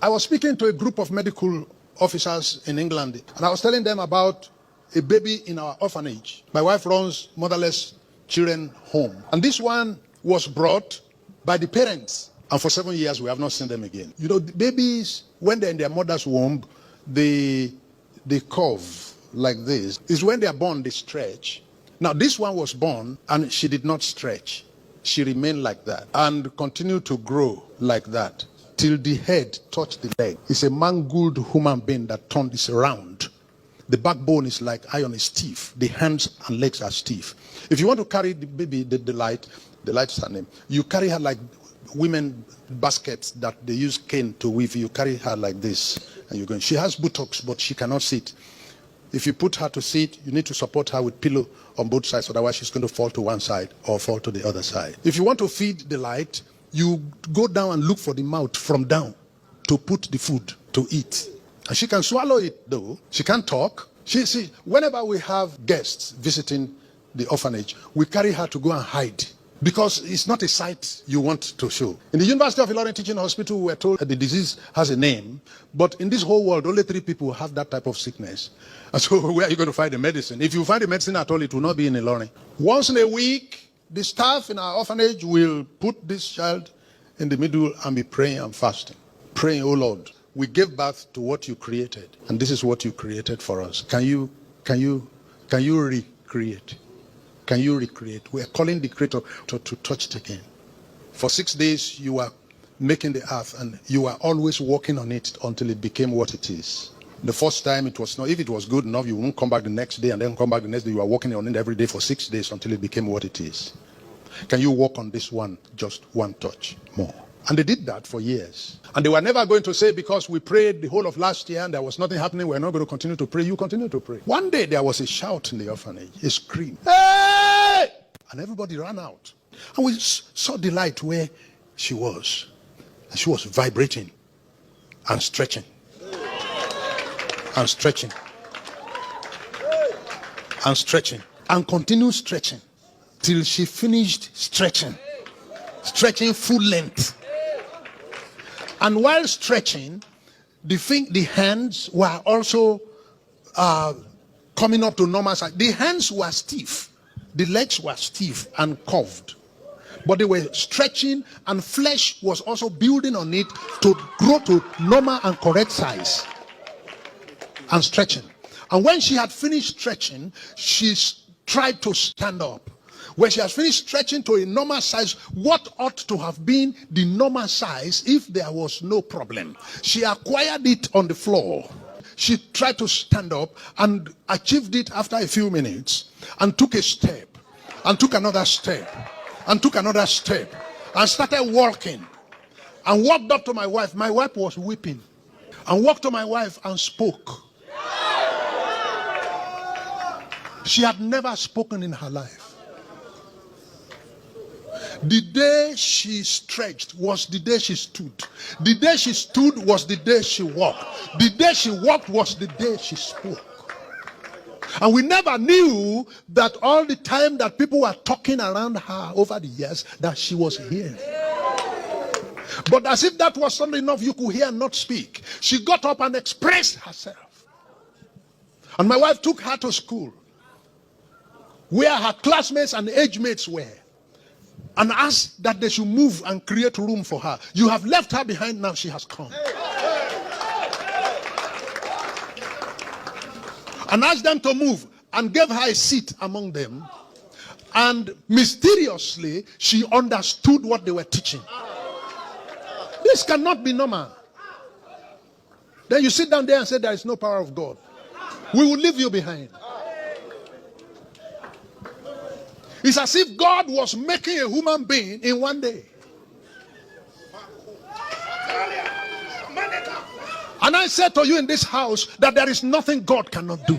I was speaking to a group of medical officers in England, and I was telling them about a baby in our orphanage. My wife runs motherless children home, and this one was brought by the parents, and for 7 years we have not seen them again. You know, the babies, when they're in their mother's womb, they curve like this. It's when they are born they stretch. Now this one was born and she did not stretch. She remained like that and continued to grow like that till the head touched the leg. It's a mangled human being that turned this around. The backbone is like iron, is stiff. The hands and legs are stiff. If you want to carry the baby, the light is her name. You carry her like women baskets that they use cane to weave. You carry her like this and you're going. She has buttocks, but she cannot sit. If you put her to sit, you need to support her with pillow on both sides, otherwise she's going to fall to one side or fall to the other side. If you want to feed the light, you go down and look for the mouth from down to put the food to eat. And she can swallow it though. She can't talk. See, whenever we have guests visiting the orphanage, we carry her to go and hide because it's not a sight you want to show. In the University of Ilorin Teaching Hospital, we were told that the disease has a name, but in this whole world, only 3 people have that type of sickness. And so where are you going to find the medicine? If you find the medicine at all, it will not be in Ilorin. Once in a week, the staff in our orphanage will put this child in the middle and be praying and fasting. Praying, oh Lord, we gave birth to what you created, and this is what you created for us. Can you recreate? Can you recreate? We are calling the Creator to touch it again. For 6 days, you are making the earth, and you are always working on it until it became what it is. The first time it was not. If it was good enough, you won't come back the next day and then come back the next day. You are working on it every day for 6 days until it became what it is. Can you work on this one, just one touch more? And they did that for years. And they were never going to say, because we prayed the whole of last year and there was nothing happening, we're not going to continue to pray. You continue to pray. One day there was a shout in the orphanage, a scream. Hey! And everybody ran out. And we saw the light where she was. And she was vibrating and stretching. And stretching. And stretching. And continued stretching till she finished stretching. Stretching full length. And while stretching, the hands were also coming up to normal size. The hands were stiff. The legs were stiff and curved. But they were stretching, and flesh was also building on it to grow to normal and correct size. And stretching. And when she had finished stretching, she tried to stand up. When she has finished stretching to a normal size, what ought to have been the normal size if there was no problem, she acquired it on the floor. She tried to stand up and achieved it after a few minutes, and took a step, and took another step, and took another step, and started walking, and walked up to my wife. My wife was weeping, and walked to my wife and spoke. She had never spoken in her life. The day she stretched was the day she stood. The day she stood was the day she walked. The day she walked was the day she spoke. And we never knew that all the time that people were talking around her over the years, that she was hearing. But as if that was not enough, you could hear and not speak. She got up and expressed herself. And my wife took her to school, where her classmates and age mates were, and asked that they should move and create room for her. You have left her behind, now she has come. And asked them to move and gave her a seat among them. And mysteriously, she understood what they were teaching. This cannot be normal. Then you sit down there and say there is no power of God. We will leave you behind. It's as if God was making a human being in one day. And I said to you in this house that there is nothing God cannot do.